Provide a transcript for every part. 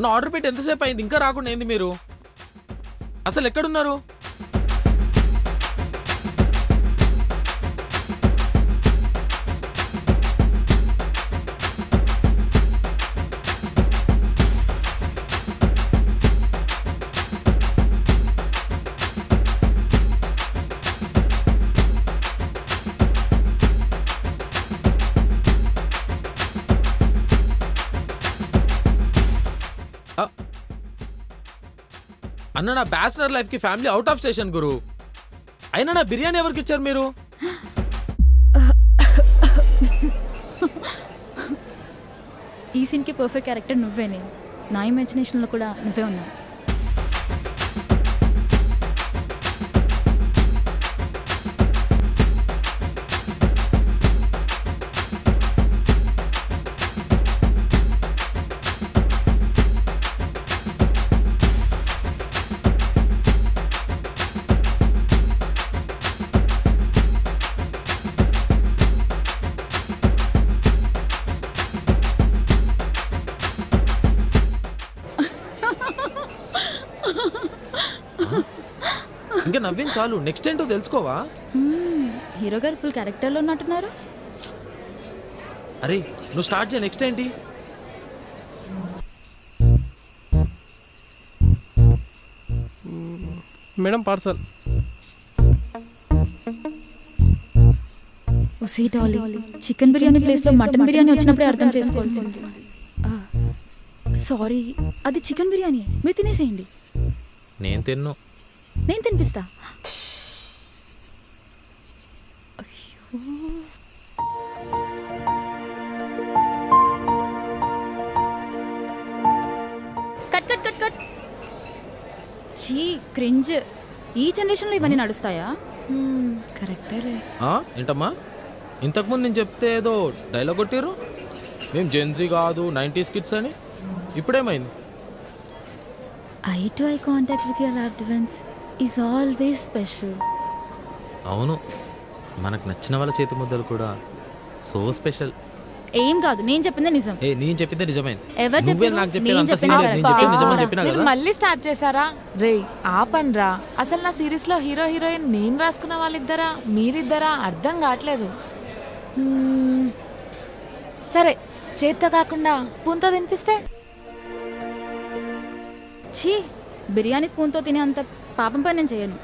అన్న ఆర్డర్ పెట్టి ఎంతసేపు అయింది, ఇంకా రాకుండా ఏంది మీరు? అసలు ఎక్కడున్నారు? అన్న నా బ్యాచిలర్ లైఫ్ కి ఫ్యామిలీ అవుట్ ఆఫ్ స్టేషన్ గురు. అయినా నా బిర్యానీ ఎవరికి ఇచ్చారు మీరు? ఈ సీన్ కి పర్ఫెక్ట్ క్యారెక్టర్ నువ్వేనే. నా ఇమాజినేషన్ లో కూడా నువ్వే ఉన్నావు. ఇంకా నవ్వేం చాలు, నెక్స్ట్ ఏంటో తెలుసుకోవా? హీరో గారు ఫుల్ క్యారెక్టర్లో ఉన్నట్టున్నారు. అరే నువ్వు స్టార్ట్ చేయ, నెక్స్ట్ ఏంటి? Madam parcel. చికెన్ బిర్యానీ ప్లేస్లో మటన్ బిర్యానీ వచ్చినప్పుడే అర్థం చేసుకోవాల్సింది. సారీ, అది చికెన్ బిర్యానీ, మీరు తినేసేయండి. నేను తిన్ను. నేను తినిపిస్తా. Cut cut cut cut. చీ క్రింజ్. ఈ జనరేషన్లో ఇవన్నీ నడుస్తాయా? కరెక్టేలే. ఏంటమ్మా ఇంతకుముందు నేను చెప్తే ఏదో డైలాగ్ కొట్టారు, మేము జెన్జీ కాదు 90s కిడ్స్ అని. ఇప్పుడేమైంది? Eye to eye contact with your loved ones is always special. అవును, మనకు నచ్చిన వాళ్ళ చేతి ముద్దలు కూడా సో స్పెషల్. ఏం కాదు, నేను చెప్పిందే నిజం. నేను చెప్పిందే నిజమే. ఎవరు చెప్పారు? నాకు చెప్పేది మళ్ళీ స్టార్ట్ చేశారా? రే ఆపన్రా. అసలు నా సిరీస్ లో హీరో హీరోయిన్ నేను రాసుకున్న వాళ్ళిద్దరా మీరిద్దరా అర్థం కావట్లేదు. సరే చేత్తో కాకుండా స్పూన్తో తినిపిస్తే? ఛీ, బిర్యానీ స్పూన్తో తినే అంత పాపం పని నేను చేయను.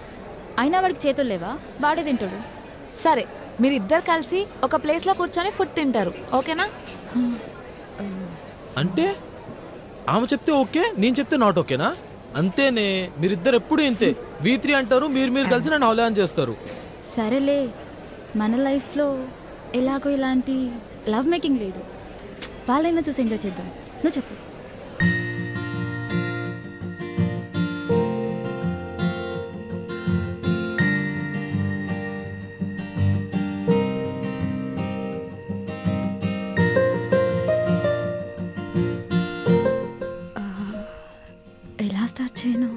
అయినా వాడికి చేతులు లేవా? వాడే తింటాడు. సరే మీరిద్దరు కలిసి ఒక ప్లేస్లో కూర్చొని ఫుడ్ తింటారు, ఓకేనా? అంటే ఆమె చెప్తే ఓకే, నేను చెప్తే నాట్ ఓకేనా? అంతేనే, మీరిద్దరు ఎప్పుడు ఇంతే. V3 అంటారు, మీరు కలిసి నన్ను అవలాన్ చేస్తారు. సరేలే, మన లైఫ్లో ఎలాగో ఇలాంటి లవ్ మేకింగ్ లేదు. వాళ్ళైనా చూసి ఎంజాయ్ చేద్దాం. నువ్వు చెప్పు. ఎలా స్టార్ట్ చేయను?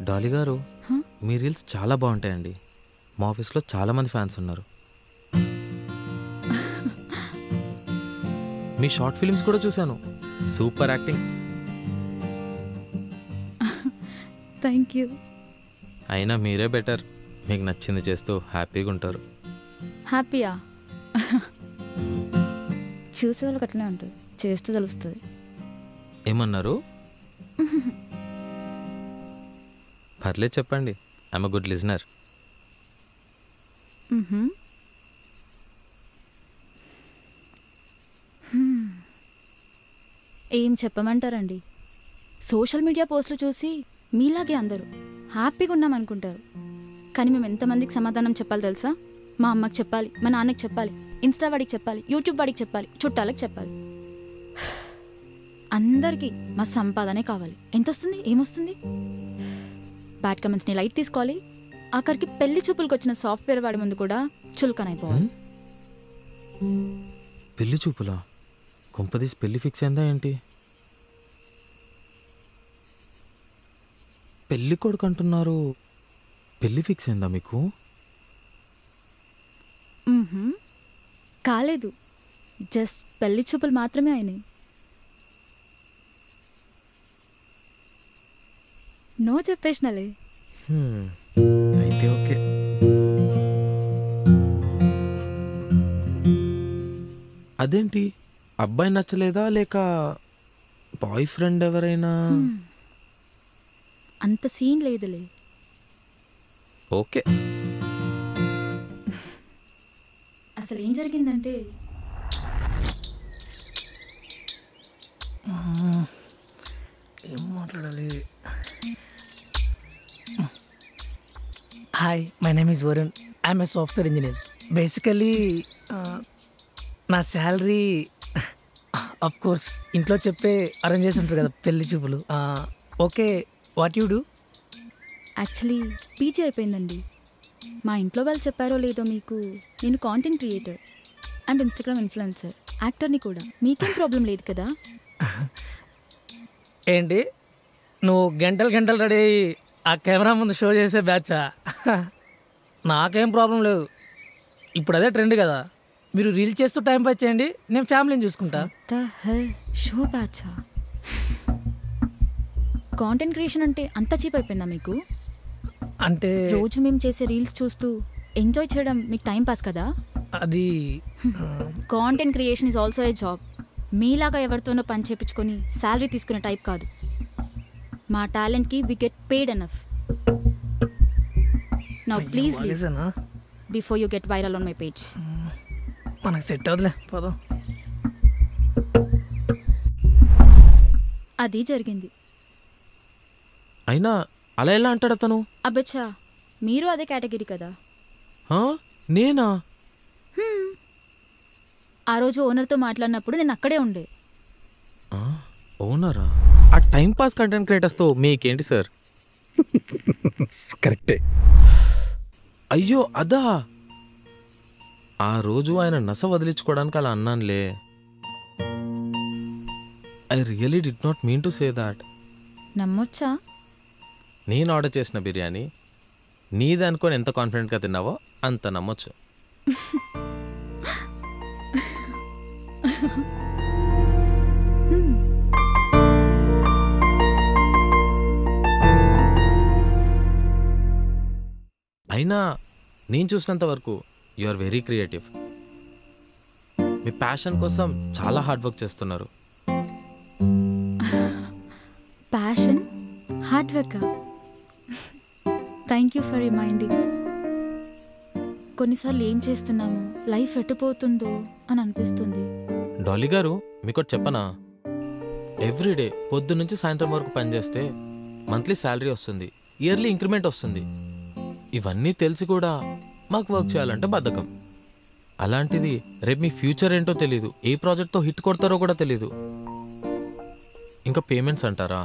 డాలీ గారు, మీ రీల్స్ చాలా బాగుంటాయండి. మా ఆఫీస్లో చాలా మంది ఫ్యాన్స్ ఉన్నారు. మీ షార్ట్ ఫిల్మ్స్ కూడా చూశాను, సూపర్ యాక్టింగ్. Thank you. అయినా మీరే బెటర్, మీకు నచ్చింది చేస్తూ హ్యాపీగా ఉంటారు. హ్యాపీయా? చూసే వాళ్ళకి అట్లనే ఉంటుంది, చేస్తే తెలుస్తుంది. ఏమన్నారు? పర్లేదు చెప్పండి, ఐఎమ్ ఎ గుడ్ లిజనర్. ఏం చెప్పమంటారండి, సోషల్ మీడియా పోస్టులు చూసి మీలాగే అందరూ హ్యాపీగా ఉన్నామనుకుంటారు. కానీ మేము ఎంతమందికి సమాధానం చెప్పాలి తెలుసా? మా అమ్మకి చెప్పాలి, మా నాన్నకి చెప్పాలి, ఇన్స్టా వాడికి చెప్పాలి, యూట్యూబ్ వాడికి చెప్పాలి, చుట్టాలకు చెప్పాలి. అందరికీ మా సంపాదనే కావాలి. ఎంత వస్తుంది? ఏమొస్తుంది? బ్యాడ్ కమెంట్స్ని లైట్ తీసుకోవాలి. ఆఖరికి పెళ్లి చూపులకు వచ్చిన సాఫ్ట్వేర్ వాడి ముందు కూడా చులకనైపోవాలి. పెళ్లి చూపులా? కొంపదీసి పెళ్లి ఫిక్స్ అయిందా ఏంటి? పెళ్లి కొడుకు అంటున్నారు, పెళ్లి ఫిక్స్ అయిందా మీకు? కాలేదు. జస్ట్ పెళ్లి చూపులు మాత్రమే అయినాయి. నో చెప్పేసినలే. అయితే ఓకే. అదేంటి అబ్బాయి నచ్చలేదా లేక బాయ్ ఫ్రెండ్ ఎవరైనా? అంత సీన్ లేదులే. ఓకే. అసలు ఏం జరిగిందంటే ఏం మాట్లాడాలి? Hi, my name is Varun. I'm a software engineer. Basically నా శాలరీ ఆఫ్ కోర్స్ ఇంట్లో చెప్పే అరేంజ్ చేసి ఉంటారు కదా పెళ్లి చూపులు. Okay, what you do? Actually PG అయిపోయిందండి. మా ఇంట్లో వాళ్ళు చెప్పారో లేదో మీకు, నేను content creator and Instagram influencer, యాక్టర్ని కూడా. మీకేం ప్రాబ్లం లేదు కదా? ఏంటి నువ్వు గంటలు గంటలు రెడీ అయ్యి ఆ కెమెరా ముందు షో చేసే బ్యాచా? నాకేం ప్రాబ్లం లేదు. ఇప్పుడు అదే ట్రెండ్ కదా. మీరు రీల్ చేస్తూ టైం పాస్ చేయండి, నేను ఫ్యామిలీని చూసుకుంటా. షో బ్యాచా? కాంటెంట్ క్రియేషన్ అంటే అంత చీప్ అయిపోయిందా మీకు? అంటే రోజు మేము చేసే రీల్స్ చూస్తూ ఎంజాయ్ చేయడం మీకు టైం పాస్ కదా? అది content creation is also a job. మీలాగా ఎవరితోనో పని చేయించుకొని శాలరీ తీసుకునే టైప్ కాదు. మా టాలెంట్కి we get paid enough. Now please before you get viral on my page. మనకు సెట్ అవుతులే, పోదాం. అది జరిగింది. అయినా అలా ఎలా అంటాడు అతను? అబ్బచ్చా, మీరు అదే కేటగిరీ కదా. నేనా? ఆ రోజు ఓనర్తో మాట్లాడినప్పుడు నేను అక్కడే ఉండే. ఓనరా? ఆ టైం పాస్ కంటెంట్ క్రియేటర్స్తో మీకేంటి సార్? కరెక్టే. అయ్యో అదా, ఆ రోజు ఆయన నస వదిలించుకోవడానికి అలా అన్నానులే. I really did not mean to say that. నమ్మొచ్చా? నేను ఆర్డర్ చేసిన బిర్యానీ నీది అనుకొని ఎంత కాన్ఫిడెంట్గా తిన్నావో అంత నమ్మొచ్చు. అయినా నేను చూసినంత వరకు యు ఆర్ వెరీ క్రియేటివ్. మీ ప్యాషన్ కోసం చాలా హార్డ్ వర్క్ చేస్తున్నారు. Passion, hard work. Thank you for reminding. కొన్నిసార్లు ఏం చేస్తున్నాము, లైఫ్ ఎట్టుపోతుందో అని అనిపిస్తుంది. డాలీ గారు, మీకు చెప్పనా? ఎవ్రీడే పొద్దు నుంచి సాయంత్రం వరకు పనిచేస్తే మంత్లీ శాలరీ వస్తుంది, ఇయర్లీ ఇంక్రిమెంట్ వస్తుంది. ఇవన్నీ తెలిసి కూడా మాకు వర్క్ చేయాలంటే బద్ధకం. అలాంటిది రేపు మీ ఫ్యూచర్ ఏంటో తెలీదు, ఏ ప్రాజెక్ట్తో హిట్ కొడతారో కూడా తెలీదు. ఇంకా పేమెంట్స్ అంటారా?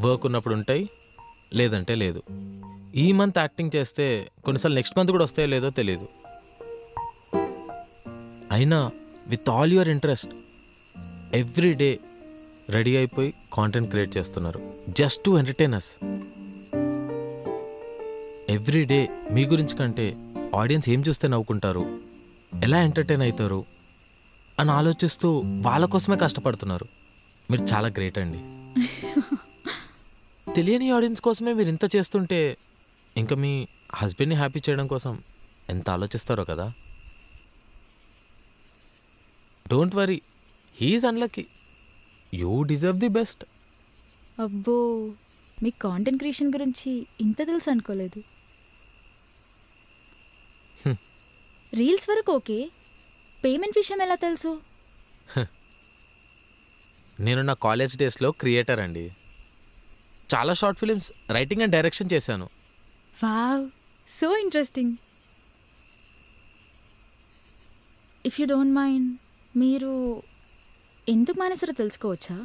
వర్క్ ఉన్నప్పుడు ఉంటాయి, లేదంటే లేదు. ఈ మంత్ యాక్టింగ్ చేస్తే కొన్నిసార్లు నెక్స్ట్ మంత్ కూడా వస్తాయో లేదో తెలీదు. అయినా with all your interest every day ready అయిపోయి కాంటెంట్ క్రియేట్ చేస్తున్నారు, just to entertain us. Every day మీ గురించి కంటే ఆడియన్స్ ఏం చూస్తే నవ్వుకుంటారు, ఎలా ఎంటర్టైన్ అవుతారు అని ఆలోచిస్తూ వాళ్ళ కోసమే కష్టపడుతున్నారు. మీరు చాలా గ్రేట్ అండి. తెలియని ఆడియన్స్ కోసమే మీరు ఇంత చేస్తుంటే ఇంకా మీ హస్బెండ్ని హ్యాపీ చేయడం కోసం ఎంత ఆలోచిస్తారో కదా. Don't worry, he's unlucky, you deserve the best. అబ్బో, మీ కాంటెంట్ క్రియేషన్ గురించి ఇంత తెలుసు అనుకోలేదు. రీల్స్ వరకు ఓకే, పేమెంట్ విషయం ఎలా తెలుసు? నేను నా కాలేజ్ డేస్లో క్రియేటర్ అండి. చాలా short films writing and direction చేశాను. Wow, so interesting. If you don't mind, మీరు ఎందుకు మానేసారో తెలుసుకోవచ్చా?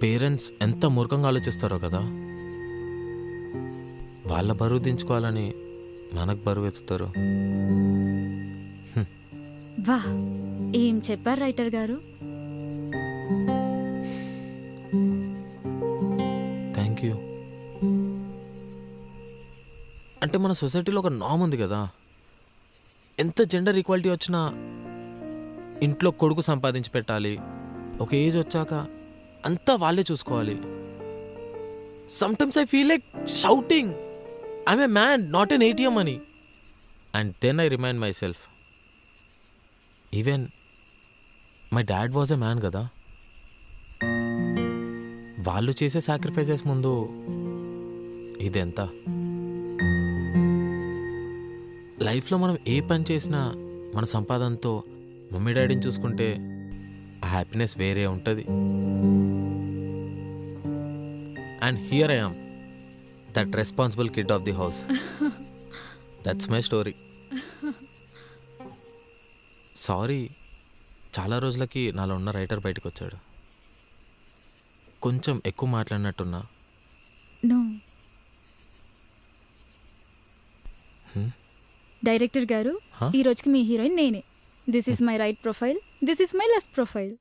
పేరెంట్స్ ఎంత మూర్ఖంగా ఆలోచిస్తారో కదా. వాళ్ళ బరువు దించుకోవాలని మనకు బరువు ఎత్తుతారు. వా, ఏం చెప్పారు రైటర్ గారు. Thank you. అంటే మన సొసైటీలో ఒక నామ్ ఉంది కదా, ఎంత జెండర్ ఈక్వాలిటీ వచ్చినా ఇంట్లో కొడుకు సంపాదించి పెట్టాలి, ఒక ఏజ్ వచ్చాక అంతా వాళ్ళే చూసుకోవాలి. Sometimes I feel like shouting, I'm a man, not an ATM అని. And then I remind myself, even my dad was a man కదా. వాళ్ళు చేసే సాక్రిఫైసెస్ ముందు ఇదెంత. లైఫ్లో మనం ఏ పని చేసినా మన సంపాదనతో మమ్మీ డాడీని చూసుకుంటే ఆ హ్యాపీనెస్ వేరే ఉంటుంది. And here I am, that responsible kid of the house. That's my story. Sorry, చాలా రోజులకి నాలో ఉన్న రైటర్ బయటకు వచ్చాడు. కొంచెం ఎక్కువ మాట్లాడినట్టున్నా. నో, డైరెక్టర్ గారు, ఈ రోజుకి మీ హీరోయిన్ నేనే. This is my right profile, this is my left profile.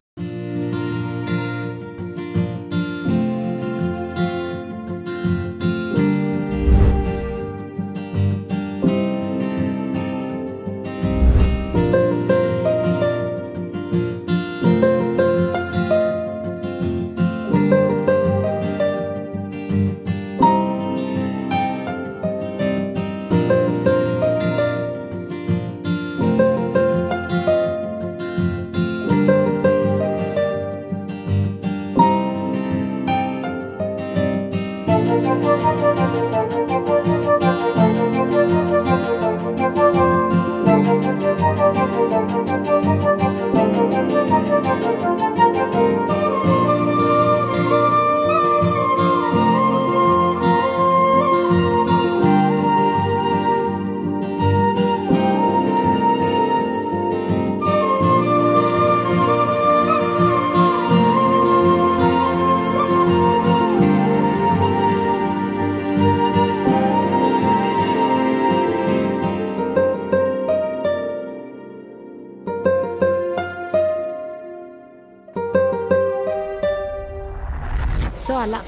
So అలా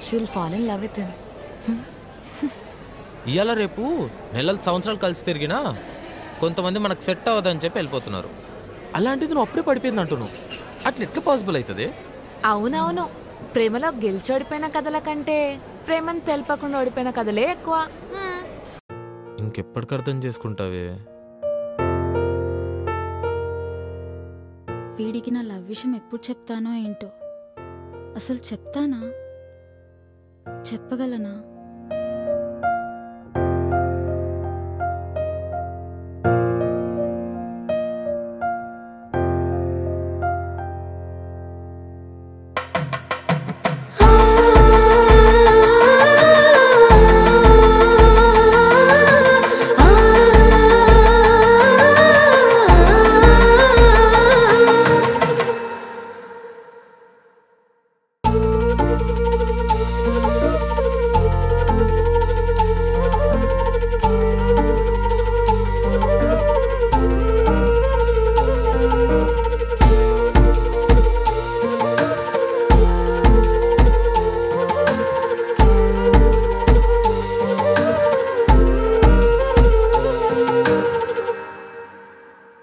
she'll fall in love with him. ఇవాళ రేపు నెలలు సంవత్సరాలు కలిసి తిరిగినా కొంతమంది మనకు సెట్ అవ్వదని చెప్పి వెళ్ళిపోతున్నారు. అలాంటిది నువ్వు అప్పుడే పడిపోయింది అంటున్నావు. అట్లా ఎట్లా పాసిబుల్ అవుతుంది? అవునవును, ప్రేమలో గెలిచి ఓడిపోయిన కథల కంటే ప్రేమను తెలపకుండా ఓడిపోయిన కథలే ఎక్కువ. ఇంకెప్పటికి అర్థం చేసుకుంటావే? వీడికి నా లవ్ విషయం ఎప్పుడు చెప్తానో ఏంటో. అసలు చెప్తానా? చెప్పగలనా?